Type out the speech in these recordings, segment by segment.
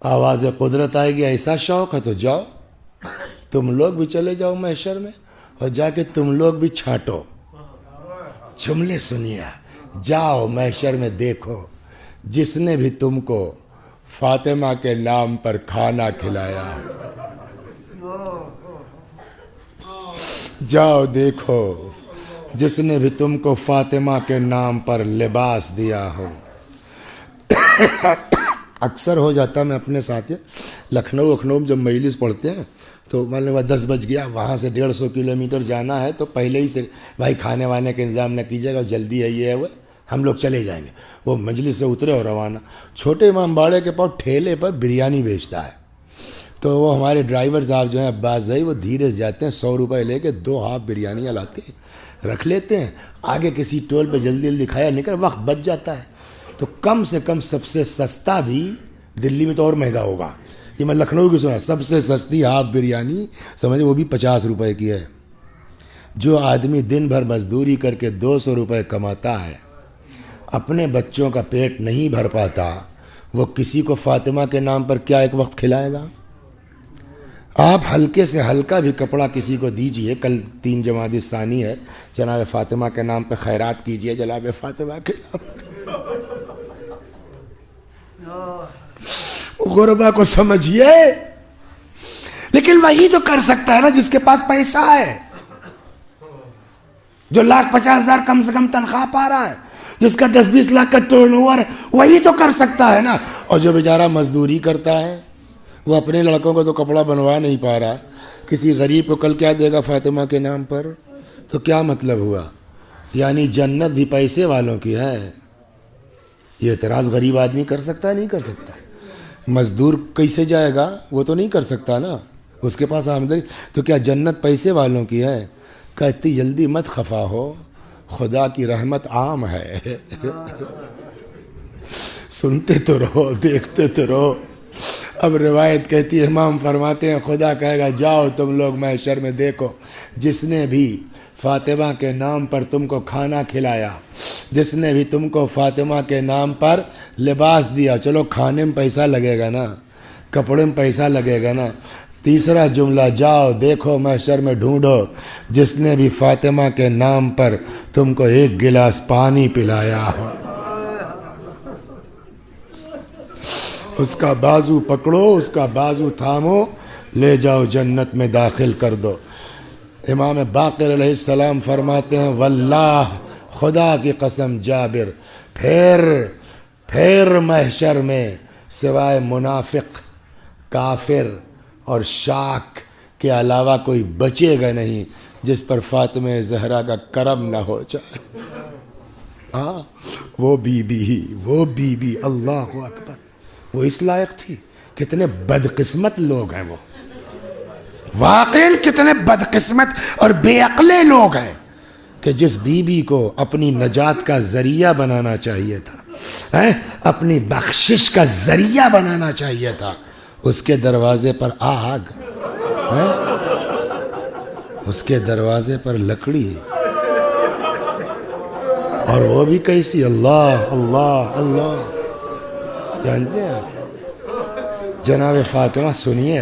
آواز قدرت آئے گی ایسا شوق ہے تو جاؤ، تم لوگ بھی چلے جاؤ محشر میں اور جا کے تم لوگ بھی چھانٹو۔ جملے سنیے، جاؤ محشر میں دیکھو جس نے بھی تم کو فاطمہ کے نام پر کھانا کھلایا، جاؤ دیکھو جس نے بھی تم کو فاطمہ کے نام پر لباس دیا ہو۔ اکثر ہو جاتا میں اپنے ساتھ لکھنؤ جب مجلس پڑھتے ہیں تو مان لو 10 بج گیا، وہاں سے 150 کلومیٹر جانا ہے تو پہلے ہی سے بھائی کھانے وانے کا انتظام نہ کیجیے گا، جلدی ہے یہ ہے وہ، ہم لوگ چلے جائیں گے۔ وہ مجلس سے اترے اور روانہ، چھوٹے امام باڑے کے پاس ٹھیلے پر بریانی بیچتا ہے، تو وہ ہمارے ڈرائیور صاحب جو ہیں عباس بھائی، وہ دھیرے سے جاتے ہیں، 100 روپے لے کے 2 ہاف بریانیاں لاتے ہیں، رکھ لیتے ہیں آگے کسی ٹول پہ، جلدی جلدی کھایا نکل، وقت بچ جاتا ہے۔ تو کم سے کم سب سے سستا بھی، دلی میں تو اور مہنگا ہوگا، یہ میں لکھنؤ کی سنا، سب سے سستی ہاف بریانی سمجھے وہ بھی 50 روپے کی ہے۔ جو آدمی دن بھر مزدوری کر کے 200 روپے کماتا ہے، اپنے بچوں کا پیٹ نہیں بھر پاتا، وہ کسی کو فاطمہ کے نام پر کیا ایک وقت کھلائے گا؟ آپ ہلکے سے ہلکا بھی کپڑا کسی کو دیجئے، کل 3 جمادی ثانی ہے، جناب فاطمہ کے نام پہ خیرات کیجئے، جناب فاطمہ کے نام پہ، غربا کو سمجھیے۔ لیکن وہی تو کر سکتا ہے نا جس کے پاس پیسہ ہے، جو 1,50,000 کم سے کم تنخواہ پا رہا ہے، جس کا 10-20 لاکھ کا ٹرن اوور ہے، وہی تو کر سکتا ہے نا۔ اور جو بیچارہ مزدوری کرتا ہے، وہ اپنے لڑکوں کو تو کپڑا بنوا نہیں پا رہا، کسی غریب کو کل کیا دے گا فاطمہ کے نام پر؟ تو کیا مطلب ہوا؟ یعنی جنت بھی پیسے والوں کی ہے۔ یہ اعتراض غریب آدمی کر سکتا ہے؟ نہیں کر سکتا۔ مزدور کیسے جائے گا؟ وہ تو نہیں کر سکتا نا، اس کے پاس آمدنی۔ تو کیا جنت پیسے والوں کی ہے؟ کہتی جلدی مت خفا ہو، خدا کی رحمت عام ہے، سنتے تو رہو، دیکھتے تو رہو۔ اب روایت کہتی ہے، امام فرماتے ہیں خدا کہے گا جاؤ تم لوگ محشر میں دیکھو جس نے بھی فاطمہ کے نام پر تم کو کھانا کھلایا، جس نے بھی تم کو فاطمہ کے نام پر لباس دیا۔ چلو کھانے میں پیسہ لگے گا نا، کپڑے میں پیسہ لگے گا نا۔ تیسرا جملہ، جاؤ دیکھو محشر میں ڈھونڈو جس نے بھی فاطمہ کے نام پر تم کو 1 گلاس پانی پلایا ہو، اس کا بازو پکڑو، اس کا بازو تھامو، لے جاؤ جنت میں داخل کر دو۔ امام باقر علیہ السلام فرماتے ہیں واللہ، خدا کی قسم جابر، پھر محشر میں سوائے منافق، کافر اور شاک کے علاوہ کوئی بچے گا نہیں جس پر فاطمہ زہرا کا کرم نہ ہو جائے۔ ہاں، وہ بی بی اللہ اکبر، وہ اس لائق تھی۔ کتنے بدقسمت لوگ ہیں وہ، واقعی کتنے بدقسمت اور بے عقلے لوگ ہیں کہ جس بیوی کو اپنی نجات کا ذریعہ بنانا چاہیے تھا، اپنی بخشش کا ذریعہ بنانا چاہیے تھا، اس کے دروازے پر آگ، اس کے دروازے پر لکڑی، اور وہ بھی کیسی، اللہ اللہ اللہ۔ جانتے ہیں جناب فاطمہ، سنیے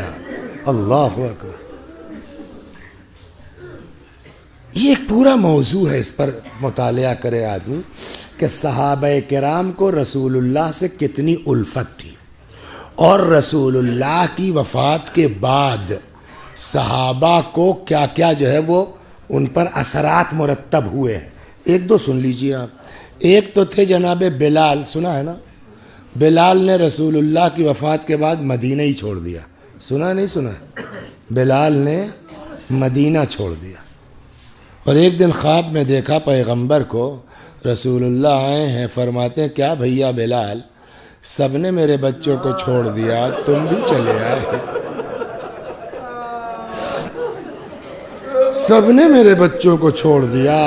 اللہ اکبر، یہ ایک پورا موضوع ہے، اس پر مطالعہ کرے آدمی کہ صحابہ کرام کو رسول اللہ سے کتنی الفت تھی، اور رسول اللہ کی وفات کے بعد صحابہ کو کیا کیا جو ہے وہ ان پر اثرات مرتب ہوئے ہیں۔ 1-2 سن لیجیے آپ۔ ایک تو تھے جناب بلال، سنا ہے نا؟ بلال نے رسول اللہ کی وفات کے بعد مدینہ ہی چھوڑ دیا، سنا نہیں سنا؟ بلال نے مدینہ چھوڑ دیا، اور ایک دن خواب میں دیکھا پیغمبر کو، رسول اللہ آئے ہیں، فرماتے ہیں کیا بھیا بلال، سب نے میرے بچوں کو چھوڑ دیا، تم بھی چلے آئے؟ سب نے میرے بچوں کو چھوڑ دیا،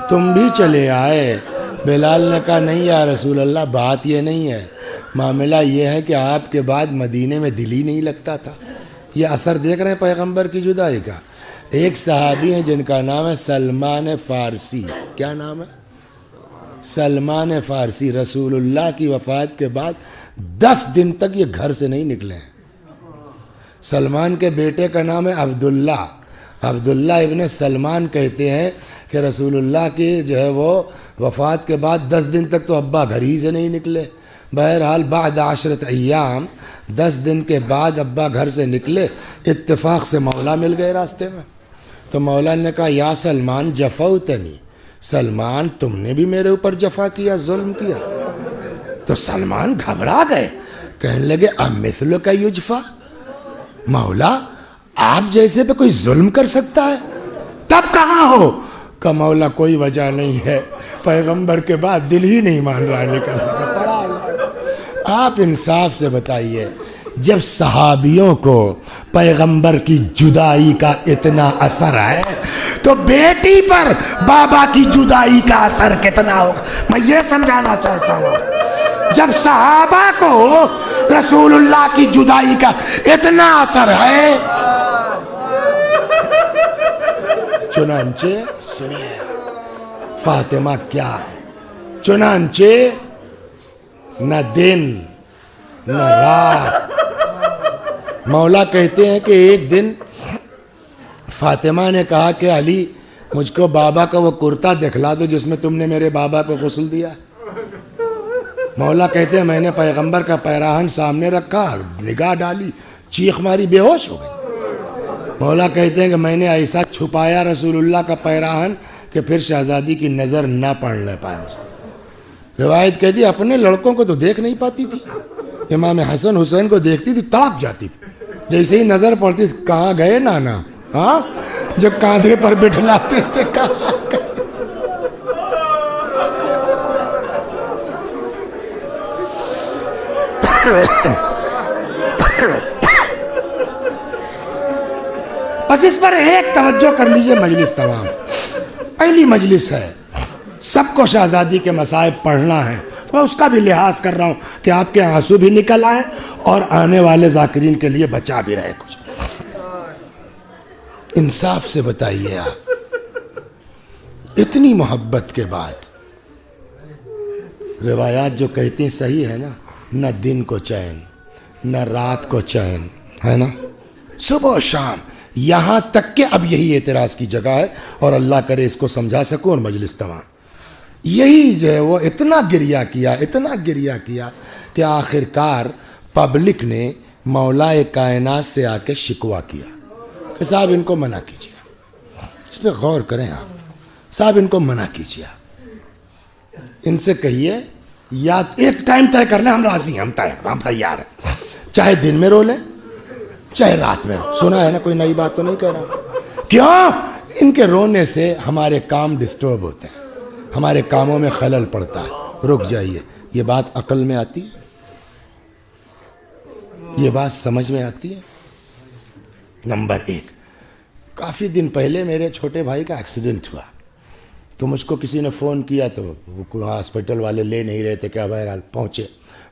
تم بھی چلے آئے؟ بلال نے کہا نہیں یا رسول اللہ، بات یہ نہیں ہے، معاملہ یہ ہے کہ آپ کے بعد مدینے میں دل ہی نہیں لگتا تھا۔ یہ اثر دیکھ رہے ہیں پیغمبر کی جدائی کا۔ ایک صحابی ہیں جن کا نام ہے سلمان فارسی، کیا نام ہے؟ سلمان فارسی رسول اللہ کی وفات کے بعد 10 دن تک یہ گھر سے نہیں نکلے ہیں۔ سلمان کے بیٹے کا نام ہے عبداللہ، عبداللہ ابن سلمان کہتے ہیں کہ رسول اللہ کی جو ہے وہ وفات کے بعد 10 دن تک تو ابا گھر ہی سے نہیں نکلے۔ بہرحال بعد 10 ایام، 10 دن کے بعد ابا گھر سے نکلے، اتفاق سے مولا مل گئے راستے میں۔ تو مولا نے کہا یا سلمان جفوتنی، سلمان تم نے بھی میرے اوپر جفا کیا، ظلم کیا۔ تو سلمان گھبرا گئے، کہنے لگے امثلک یجفا، مولا آپ جیسے پہ کوئی ظلم کر سکتا ہے؟ تب کہاں ہو؟ کہ مولا کوئی وجہ نہیں ہے، پیغمبر کے بعد دل ہی نہیں مان رہا نکلنے کا، پڑا۔ آپ انصاف سے بتائیے، جب صحابیوں کو پیغمبر کی جدائی کا اتنا اثر ہے تو بیٹی پر بابا کی جدائی کا اثر کتنا ہوگا؟ میں یہ سمجھانا چاہتا ہوں، جب صحابہ کو رسول اللہ کی جدائی کا اتنا اثر ہے، چنانچہ سنیے فاطمہ کیا ہے، چنانچہ نہ دن نہ رات، مولا کہتے ہیں کہ ایک دن فاطمہ نے کہا کہ علی مجھ کو بابا کا وہ کرتا دکھلا دو جس میں تم نے میرے بابا کو غسل دیا۔ مولا کہتے ہیں میں نے پیغمبر کا پیراہن سامنے رکھا، نگاہ ڈالی، چیخ ماری، بے ہوش ہو گئی۔ مولا کہتے ہیں کہ میں نے ایسا چھپایا رسول اللہ کا پیراہن کہ پھر شہزادی کی نظر نہ پڑ لے پائے اس میں۔ روایت کہتی ہے اپنے لڑکوں کو تو دیکھ نہیں پاتی تھی، امام حسن حسین کو دیکھتی تھی تڑپ جاتی تھی، جیسے ہی نظر پڑتی تھی کہاں گئے نانا، ہاں جو کاندھے پر بٹھلاتے تھے کہاں گئے۔ بس اس پر ایک توجہ کر لیجئے، مجلس تمام پہلی مجلس ہے، سب کو شہزادی کے مصائب پڑھنا ہے، میں اس کا بھی لحاظ کر رہا ہوں کہ آپ کے آنسو بھی نکل آئے اور آنے والے ذاکرین کے لیے بچا بھی رہے کچھ۔ انصاف سے بتائیے آپ، اتنی محبت کے بعد روایات جو کہتی ہیں صحیح ہے نا، نہ دن کو چین نہ رات کو چین ہے نا، صبح و شام، یہاں تک کہ اب یہی اعتراض کی جگہ ہے اور اللہ کرے اس کو سمجھا سکوں اور مجلس تمام، یہی جو ہے وہ اتنا گریہ کیا کہ آخرکار پبلک نے مولا کائنات سے آ کے شکوہ کیا کہ صاحب ان کو منع کیجیے، اس پہ غور کریں آپ، صاحب ان کو منع کیجیے، ان سے کہیے یا ایک ٹائم طے کر لیں، ہم راضی ہیں، ہم تیار ہیں، چاہے دن میں رو لیں چاہے رات میں رو۔ سنا ہے نا، کوئی نئی بات تو نہیں کہہ رہا؟ کیوں؟ ان کے رونے سے ہمارے کام ڈسٹرب ہوتے ہیں، ہمارے کاموں میں خلل پڑتا ہے، رک جائیے۔ یہ بات عقل میں آتی ہے؟ یہ بات سمجھ میں آتی ہے؟ نمبر 1، کافی دن پہلے میرے چھوٹے بھائی کا ایکسیڈنٹ ہوا، تو مجھ کو کسی نے فون کیا تو وہ ہاسپٹل والے لے نہیں رہے تھے، کیا بہرحال پہنچے،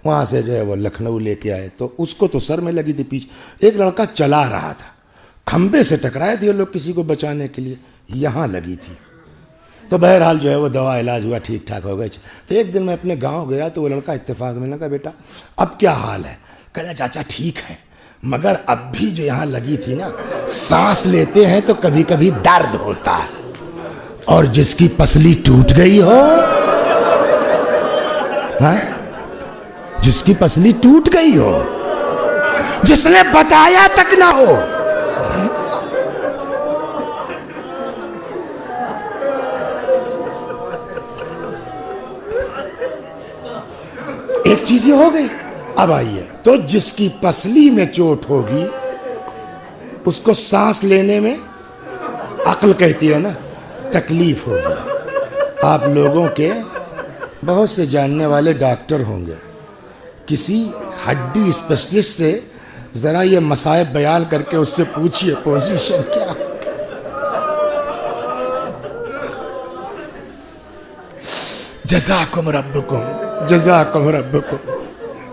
وہاں سے جو ہے وہ لکھنؤ لے کے آئے، تو اس کو تو سر میں لگی تھی، پیچھے ایک لڑکا چلا رہا تھا، کھمبے سے ٹکرائے تھے یہ لوگ کسی کو بچانے کے لیے، یہاں لگی تھی، تو بہرحال جو ہے وہ دوا علاج ہوا، ٹھیک ٹھاک ہو گئے۔ تو ایک دن میں اپنے گاؤں گیا تو وہ لڑکا اتفاق میں نے کہا بیٹا اب کیا حال ہے؟ کہا چاچا ٹھیک ہے، مگر اب بھی جو یہاں لگی تھی نا، سانس لیتے ہیں تو کبھی کبھی درد ہوتا ہے، اور جس کی پسلی ٹوٹ گئی ہو، جس کی پسلی ٹوٹ گئی ہو، جس نے بتایا تک نہ ہو، ایک چیز یہ ہو گئی۔ اب آئیے، تو جس کی پسلی میں چوٹ ہوگی اس کو سانس لینے میں عقل کہتی ہے نا تکلیف ہوگی۔ آپ لوگوں کے بہت سے جاننے والے ڈاکٹر ہوں گے، کسی ہڈی اسپیشلسٹ سے ذرا یہ مسائل بیان کر کے اس سے پوچھئے پوزیشن کیا۔ جزاکم ربکم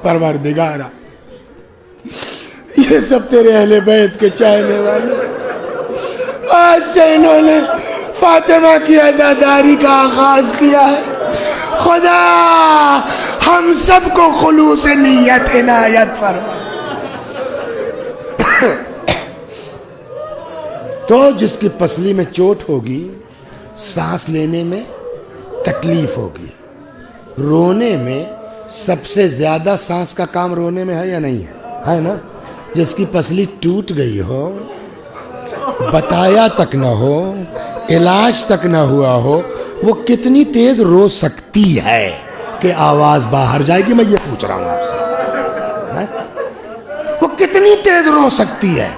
پروردگارا، یہ سب تیرے اہل بیت کے چاہنے والے، آج سے انہوں نے فاطمہ کی عزاداری کا آغاز کیا ہے، خدا ہم سب کو خلوص نیت عنایت فرما۔ تو جس کی پسلی میں چوٹ ہوگی، سانس لینے میں تکلیف ہوگی، رونے میں سب سے زیادہ سانس کا کام رونے میں ہے یا نہیں ہے نا؟ جس کی پسلی ٹوٹ گئی ہو، بتایا تک نہ ہو، علاج تک نہ ہوا ہو، وہ کتنی تیز رو سکتی ہے کہ آواز باہر جائے گی؟ میں یہ پوچھ رہا ہوں آپ سے، وہ کتنی تیز رو سکتی ہے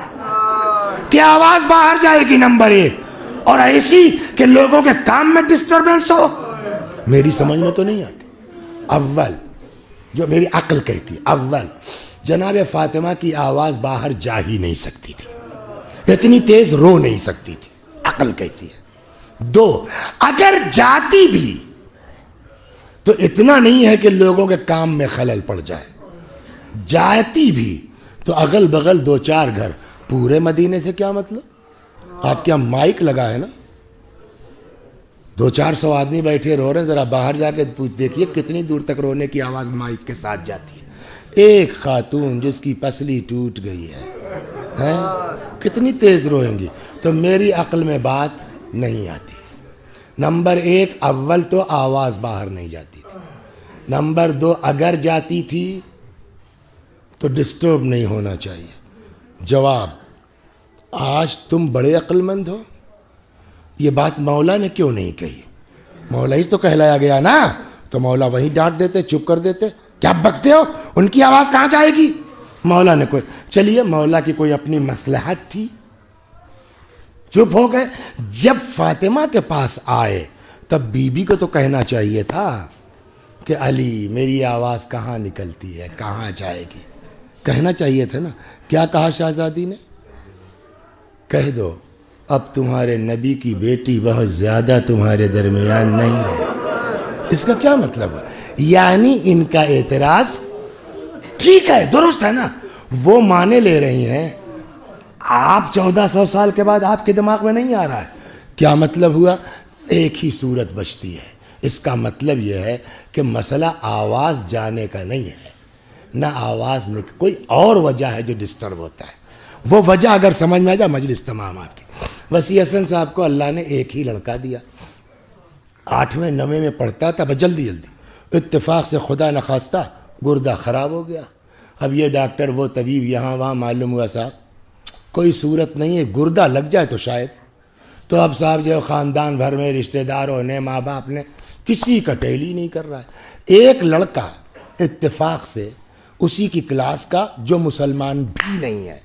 کہ آواز باہر جائے گی؟ نمبر ایک، اور ایسی کہ لوگوں کے کام میں ڈسٹربنس ہو، میری سمجھ میں تو نہیں آتی۔ اول جو میری عقل کہتی ہے، اول جناب فاطمہ کی آواز باہر جا ہی نہیں سکتی تھی، اتنی تیز رو نہیں سکتی تھی، عقل کہتی ہے۔ دو، اگر جاتی بھی تو اتنا نہیں ہے کہ لوگوں کے کام میں خلل پڑ جائے، جاتی بھی تو اگل بغل دو چار گھر، پورے مدینے سے کیا مطلب؟ آپ کیا مائک لگا ہے نا، 200-400 آدمی بیٹھے رو رہے ہیں، ذرا باہر جا کے دیکھیے کتنی دور تک رونے کی آواز مائک کے ساتھ جاتی ہے۔ ایک خاتون جس کی پسلی ٹوٹ گئی ہے، کتنی تیز روئیں گی؟ تو میری عقل میں بات نہیں آتی۔ نمبر ایک، اول تو آواز باہر نہیں جاتی تھی۔ نمبر دو، اگر جاتی تھی تو ڈسٹرب نہیں ہونا چاہیے۔ جواب، آج تم بڑے عقل مند ہو، یہ بات مولا نے کیوں نہیں کہی؟ مولا ہی تو کہلایا گیا نا، تو مولا وہیں ڈانٹ دیتے، چپ کر دیتے۔ کیا بکتے ہو؟ ان کی آواز کہاں جائے گی؟ مولا نے کوئی، چلیے مولا کی کوئی اپنی مصلحت تھی، چپ ہو گئے۔ جب فاطمہ کے پاس آئے تب بی بی کو تو کہنا چاہیے تھا کہ علی میری آواز کہاں نکلتی ہے، کہاں جائے گی، کہنا چاہیے تھا نا۔ کیا کہا شہزادی نے؟ کہہ دو اب تمہارے نبی کی بیٹی بہت زیادہ تمہارے درمیان نہیں رہے۔ اس کا کیا مطلب ہے؟ یعنی ان کا اعتراض ٹھیک ہے، درست ہے نا، وہ مانے لے رہی ہیں، آپ 1400 سال کے بعد آپ کے دماغ میں نہیں آ رہا ہے۔ کیا مطلب ہوا؟ ایک ہی صورت بچتی ہے۔ اس کا مطلب یہ ہے کہ مسئلہ آواز جانے کا نہیں ہے، نہ آواز کوئی اور وجہ ہے جو ڈسٹرب ہوتا ہے۔ وہ وجہ اگر سمجھ میں آ جائے، مجلس تمام آپ کی۔ وسیع حسن صاحب کو اللہ نے ایک ہی لڑکا دیا، 8ویں 9ویں میں پڑھتا تھا، بس جلدی اتفاق سے خدا نخواستہ گردہ خراب ہو گیا۔ اب یہ ڈاکٹر وہ طبیب یہاں وہاں، معلوم ہوا صاحب کوئی صورت نہیں ہے، گردہ لگ جائے تو شاید۔ تو اب صاحب جو خاندان بھر میں رشتہ داروں نے، ماں باپ نے، کسی کا ٹیل ہی نہیں کر رہا ہے۔ ایک لڑکا اتفاق سے اسی کی کلاس کا جو مسلمان بھی نہیں ہے،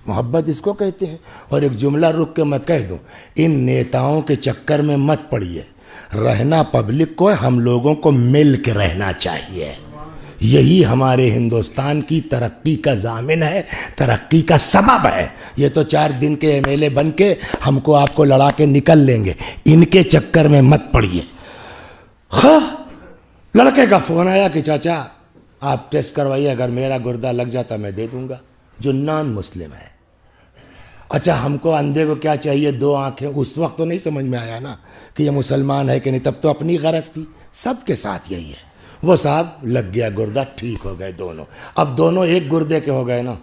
محبت اس کو کہتے ہیں۔ اور ایک جملہ رک کے میں کہہ دوں، ان نیتاؤں کے چکر میں مت پڑیے، رہنا پبلک کو ہے، ہم لوگوں کو مل کے رہنا چاہیے۔ یہی ہمارے ہندوستان کی ترقی کا ضامن ہے، ترقی کا سبب ہے۔ یہ تو 4 دن کے ایم ایل اے بن کے ہم کو آپ کو لڑا کے نکل لیں گے، ان کے چکر میں مت پڑیے۔ لڑکے کا فون آیا کہ چاچا آپ ٹیسٹ کروائیے، اگر میرا گردہ لگ جاتا میں دے دوں گا، جو نان مسلم ہے۔ اچھا ہم کو اندھے کو کیا چاہیے؟ 2 آنکھیں۔ اس وقت تو نہیں سمجھ میں آیا نا کہ یہ مسلمان ہے کہ نہیں، تب تو اپنی غرض تھی۔ سب کے ساتھ یہی ہے۔ وہ صاحب لگ گیا گردہ، ٹھیک ہو گئے دونوں۔ اب دونوں ایک گردے کے ہو گئے نا،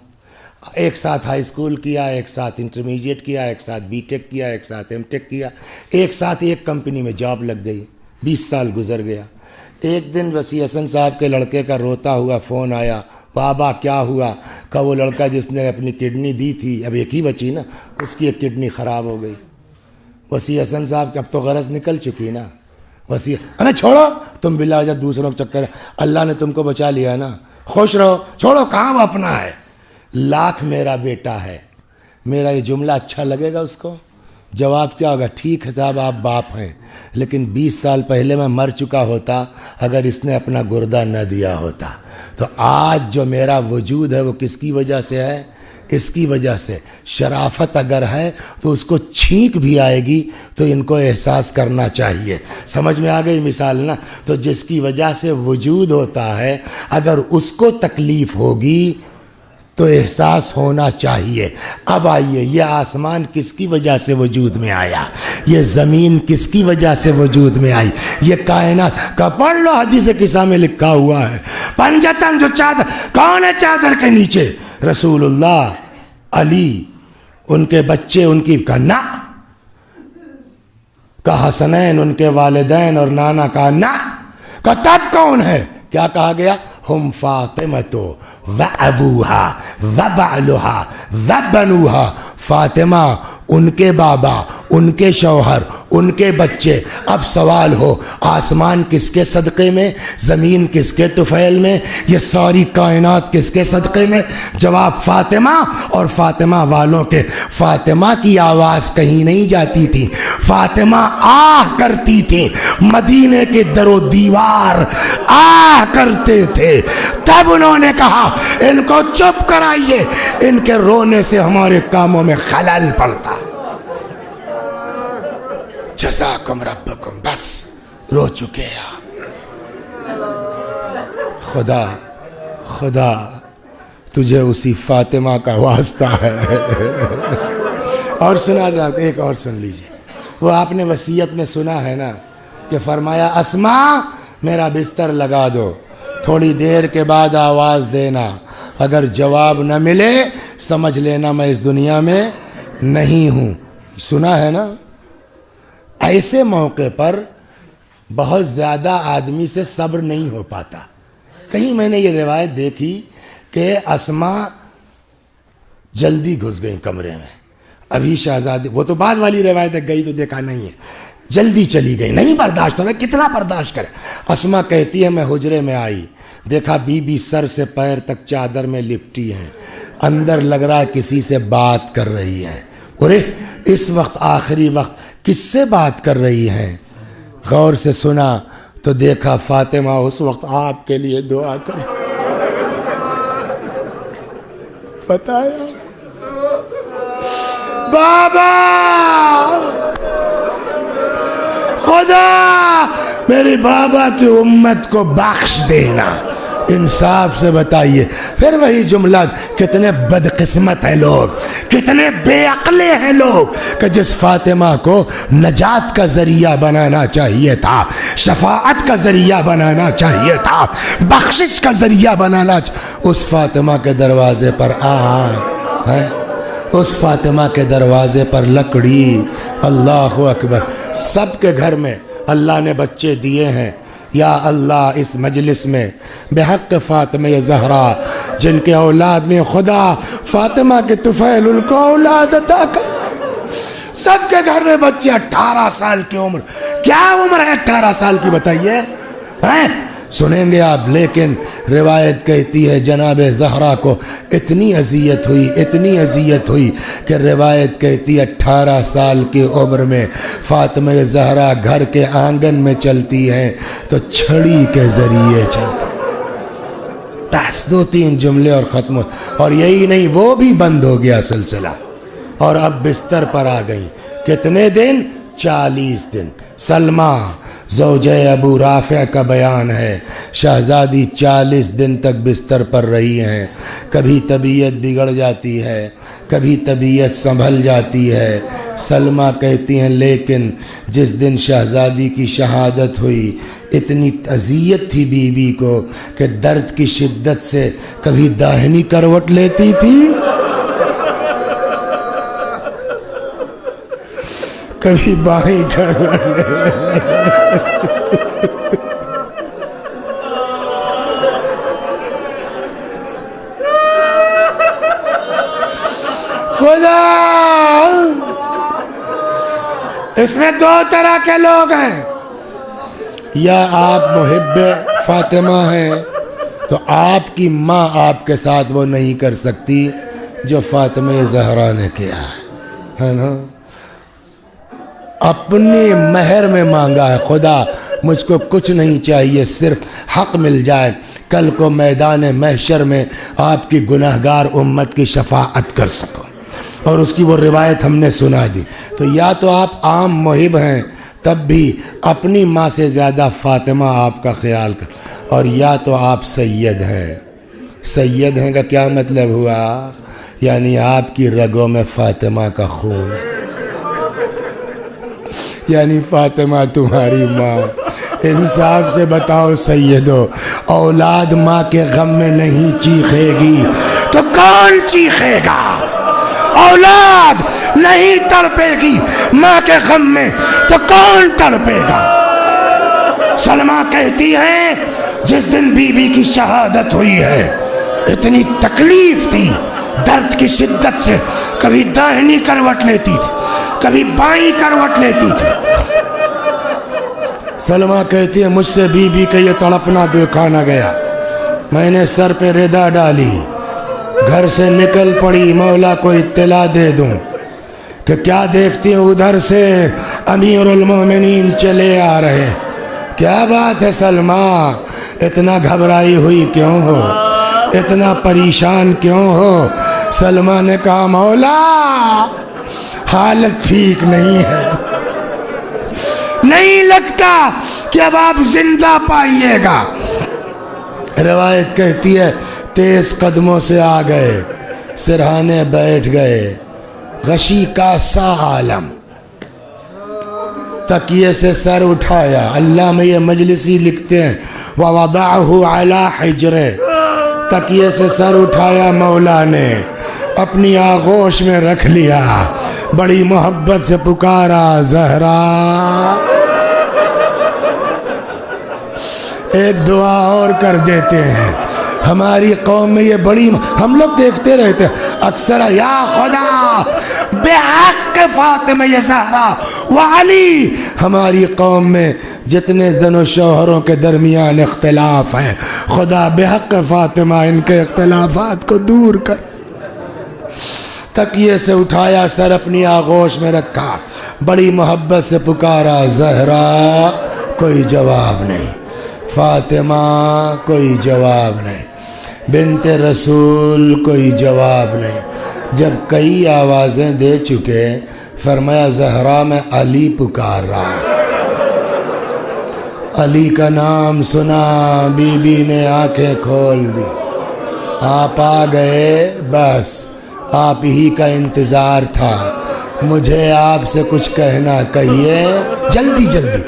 ایک ساتھ ہائی اسکول کیا، ایک ساتھ انٹرمیڈیٹ کیا، ایک ساتھ بی ٹیک کیا، ایک ساتھ ایم ٹیک کیا، ایک ساتھ ایک کمپنی میں جاب لگ گئی، 20 سال گزر گیا۔ ایک دن وسیع حسن صاحب کے لڑکے کا روتا ہوا فون آیا، بابا کیا ہوا؟ کہ وہ لڑکا جس نے اپنی کڈنی دی تھی، اب ایک ہی بچی نا، اس کی ایک کڈنی خراب ہو گئی۔ وسیع حسن صاحب کی اب تو غرض نکل چکی نا۔ وسیع، ارے چھوڑو تم بلا وجہ دوسروں کے چکر، اللہ نے تم کو بچا لیا نا، خوش رہو، چھوڑو، کہاں وہ اپنا ہے؟ لاکھ میرا بیٹا ہے، میرا یہ جملہ اچھا لگے گا اس کو؟ جواب کیا ہوگا؟ ٹھیک ہے صاحب آپ باپ ہیں، لیکن 20 سال پہلے میں مر چکا ہوتا اگر اس نے اپنا گردہ نہ دیا ہوتا۔ تو آج جو میرا وجود ہے وہ کس کی وجہ سے ہے؟ اس کی وجہ سے۔ شرافت اگر ہے تو اس کو چھینک بھی آئے گی تو ان کو احساس کرنا چاہیے۔ سمجھ میں آ گئی مثال نا؟ تو جس کی وجہ سے وجود ہوتا ہے، اگر اس کو تکلیف ہوگی تو احساس ہونا چاہیے۔ اب آئیے، یہ آسمان کس کی وجہ سے وجود میں آیا؟ یہ زمین کس کی وجہ سے وجود میں آئی؟ یہ کائنات کا پڑھ لو، حدیث قصہ میں لکھا ہوا ہے، پنجتن جو چادر، کون ہے چادر کے نیچے؟ رسول اللہ، علی، ان کے بچے، ان کی کنا کا حسنین، ان کے والدین اور نانا کا نا کا تب کون ہے؟ کیا کہا گیا؟ ہم فاطمہ و ابوہا و بعلہا و بنوہا، فاطمہ، ان کے بابا، ان کے شوہر، ان کے بچے۔ اب سوال ہو، آسمان کس کے صدقے میں، زمین کس کے طفیل میں، یہ ساری کائنات کس کے صدقے میں؟ جواب فاطمہ اور فاطمہ والوں کے۔ فاطمہ کی آواز کہیں نہیں جاتی تھی، فاطمہ آہ کرتی تھی، مدینے کے در و دیوار آہ کرتے تھے۔ تب انہوں نے کہا ان کو چپ کرائیے، ان کے رونے سے ہمارے کاموں میں خلل پڑتا۔ جزاکم ربکم، بس رو چکے آپ۔ خدا خدا تجھے اسی فاطمہ کا واسطہ ہے۔ اور سنا دیں، ایک اور سن لیجئے، وہ آپ نے وصیت میں سنا ہے نا کہ فرمایا اسماء میرا بستر لگا دو، تھوڑی دیر کے بعد آواز دینا، اگر جواب نہ ملے سمجھ لینا میں اس دنیا میں نہیں ہوں۔ سنا ہے نا؟ ایسے موقع پر بہت زیادہ آدمی سے صبر نہیں ہو پاتا۔ کہیں میں نے یہ روایت دیکھی کہ اسماء جلدی گھس گئیں کمرے میں، ابھی شہزادی، وہ تو بعد والی روایت ہے، گئی تو دیکھا نہیں ہے، جلدی چلی گئی، نہیں برداشت ہو رہا، کتنا برداشت کرے۔ اسماء کہتی ہے میں حجرے میں آئی، دیکھا بی بی سر سے پیر تک چادر میں لپٹی ہیں، اندر لگ رہا ہے کسی سے بات کر رہی ہے۔ ارے اس وقت آخری وقت کس سے بات کر رہی ہیں؟ غور سے سنا تو دیکھا فاطمہ اس وقت آپ کے لیے دعا کر بتایا بابا خدا میرے بابا کی امت کو بخش دینا، انصاف سے بتائیے۔ پھر وہی جملہ، کتنے بدقسمت ہیں لوگ، کتنے بے عقلے ہیں لوگ کہ جس فاطمہ کو نجات کا ذریعہ بنانا چاہیے تھا، شفاعت کا ذریعہ بنانا چاہیے تھا، بخشش کا ذریعہ بنانا اس فاطمہ کے دروازے پر آگ ہے، اس فاطمہ کے دروازے پر لکڑی۔ اللہ اکبر۔ سب کے گھر میں اللہ نے بچے دیے ہیں، یا اللہ اس مجلس میں بحق فاطمہ زہرا جن کے اولاد میں خدا فاطمہ کے طفیل ان کو اولاد عطا کر۔ سب کے گھر میں بچے، 18 سال کی عمر، کیا عمر ہے 18 سال کی بتائیے؟ سنیں گے آپ، لیکن روایت کہتی ہے جناب زہرا کو اتنی اذیت ہوئی، اتنی اذیت ہوئی کہ روایت کہتی ہے 18 سال کی عمر میں فاطمہ زہرا گھر کے آنگن میں چلتی ہیں تو چھڑی کے ذریعے چلتی، بس 2-3 جملے اور ختم، اور یہی نہیں وہ بھی بند ہو گیا سلسلہ، اور اب بستر پر آ گئی۔ کتنے دن؟ 40 دن۔ سلمہ زوجہ ابو رافع کا بیان ہے، شہزادی 40 دن تک بستر پر رہی ہیں، کبھی طبیعت بگڑ جاتی ہے، کبھی طبیعت سنبھل جاتی ہے۔ سلمہ کہتی ہیں لیکن جس دن شہزادی کی شہادت ہوئی اتنی اذیت تھی بی بی کو کہ درد کی شدت سے کبھی داہنی کروٹ لیتی تھی، کبھی بائیں کروٹ خدا۔ اس میں 2 طرح کے لوگ ہیں، یا آپ محب فاطمہ ہیں تو آپ کی ماں آپ کے ساتھ وہ نہیں کر سکتی جو فاطمہ زہرا نے کیا ہے نا، اپنی مہر میں مانگا ہے، خدا مجھ کو کچھ نہیں چاہیے، صرف حق مل جائے، کل کو میدان محشر میں آپ کی گناہگار امت کی شفاعت کر سکو۔ اور اس کی وہ روایت ہم نے سنا دی۔ تو یا تو آپ عام محب ہیں تب بھی اپنی ماں سے زیادہ فاطمہ آپ کا خیال کر، اور یا تو آپ سید ہیں، سید ہیں کا کیا مطلب ہوا؟ یعنی آپ کی رگوں میں فاطمہ کا خون ہے، یعنی فاطمہ تمہاری ماں۔ انصاف سے بتاؤ سیدو، اولاد ماں کے غم میں نہیں چیخے گی تو کون چیخے گا؟ اولاد نہیں تڑپے گی ماں کے غم میں تو کون تڑپے گا؟ سلمہ کہتی ہے جس دن بی بی کی شہادت ہوئی ہے اتنی تکلیف تھی، درد کی شدت سے کبھی داہنی کروٹ لیتی تھی، کبھی بائیں کروٹ لیتی تھی۔ سلمہ کہتی ہے مجھ سے بی بی کا یہ تڑپنا دیکھا نہ گیا، میں نے سر پہ ردا ڈالی، گھر سے نکل پڑی مولا کو اطلاع دے دوں کہ کیا دیکھتی ہوں ادھر سے امیر المومنین چلے آ رہے۔ کیا بات ہے سلمہ، اتنا گھبرائی ہوئی کیوں ہو، اتنا پریشان کیوں ہو؟ سلمہ نے کہا مولا حالت ٹھیک نہیں ہے، نہیں لگتا کہ اب آپ زندہ پائیے گا۔ روایت کہتی ہے تیز قدموں سے آ گئے، سرہانے بیٹھ گئے، غشی کا سا عالم، تکیے سے سر اٹھایا۔ علامہ یہ مجلسی لکھتے ہیں وَوَضَعَهُ عَلَى حِجْرِ، تکیے سے سر اٹھایا مولا نے، اپنی آغوش میں رکھ لیا، بڑی محبت سے پکارا زہرا۔ ایک دعا اور کر دیتے ہیں، ہماری قوم میں یہ بڑی ہم لوگ دیکھتے رہتے اکثر، یا خدا بحق فاطمہ زہرا وعلی۔ ہماری قوم میں جتنے زن و شوہروں کے درمیان اختلاف ہیں، خدا بحق فاطمہ ان کے اختلافات کو دور کر۔ تکیے سے اٹھایا، سر اپنی آغوش میں رکھا، بڑی محبت سے پکارا زہرا، کوئی جواب نہیں، فاطمہ کوئی جواب نہیں، بنت رسول کوئی جواب نہیں۔ جب کئی آوازیں دے چکے فرمایا زہرا میں علی پکار رہا۔ علی کا نام سنا، بی بی نے آنکھیں کھول دی، آپ آ گئے، بس آپ ہی کا انتظار تھا، مجھے آپ سے کچھ کہنا، کہیے جلدی جلدی۔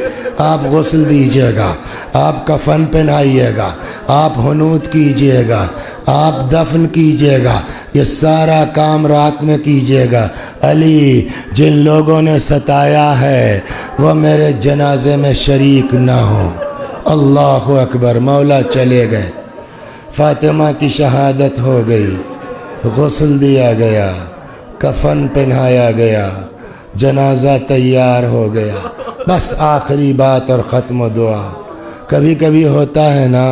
آپ غسل دیجئے گا، آپ کفن پہنائیے گا، آپ حنوط کیجئے گا، آپ دفن کیجئے گا، یہ سارا کام رات میں کیجئے گا۔ علی جن لوگوں نے ستایا ہے وہ میرے جنازے میں شریک نہ ہوں۔ اللہ اکبر۔ مولا چلے گئے، فاطمہ کی شہادت ہو گئی، غسل دیا گیا، کفن پہنایا گیا، جنازہ تیار ہو گیا، بس آخری بات اور ختم و دعا۔ کبھی کبھی ہوتا ہے نا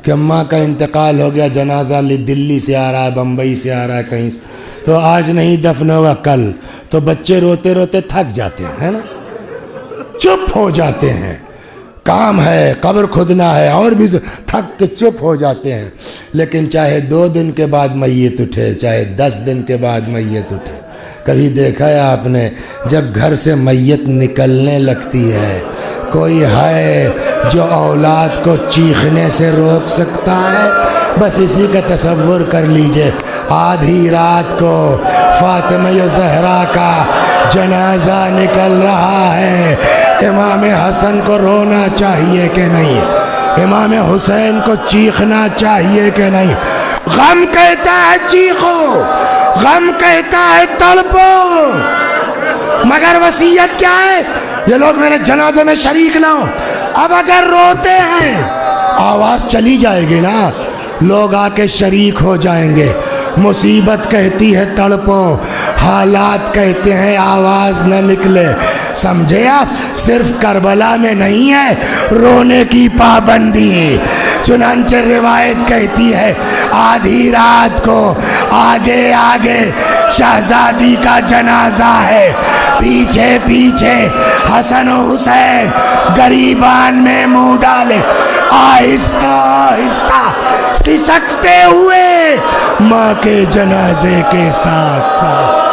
کہ اماں کا انتقال ہو گیا، جنازہ دلی سے آ رہا ہے، بمبئی سے آ رہا ہے، کہیں سے، تو آج نہیں دفن ہوگا کل، تو بچے روتے روتے تھک جاتے ہیں، ہے نا، چپ ہو جاتے ہیں، کام ہے، قبر کھودنا ہے، اور بھی تھک کے چپ ہو جاتے ہیں۔ لیکن چاہے 2 دن کے بعد میت اٹھے، چاہے 10 دن کے بعد میت اٹھے، کبھی دیکھا ہے آپ نے جب گھر سے میت نکلنے لگتی ہے کوئی ہے جو اولاد کو چیخنے سے روک سکتا ہے؟ بس اسی کا تصور کر لیجئے، آدھی رات کو فاطمہ زہرا کا جنازہ نکل رہا ہے، امام حسن کو رونا چاہیے کہ نہیں؟ امام حسین کو چیخنا چاہیے کہ نہیں؟ غم کہتا ہے چیخو، غم کہتا ہے تڑپو، مگر وصیت کیا ہے؟ یہ لوگ میرے جنازے میں شریک نہ ہوں۔ اب اگر روتے ہیں آواز چلی جائے گی نا، لوگ آ کے شریک ہو جائیں گے۔ مصیبت کہتی ہے تڑپو، حالات کہتے ہیں آواز نہ نکلے۔ سمجھے آپ؟ صرف کربلا میں نہیں ہے رونے کی پابندی، چنانچہ روایت کہتی ہے آدھی رات کو آگے آگے شہزادی کا جنازہ ہے، پیچھے پیچھے حسن و حسین گریبان میں منہ ڈالے، آہستہ آہستہ سسکتے ہوئے ماں کے جنازے کے ساتھ ساتھ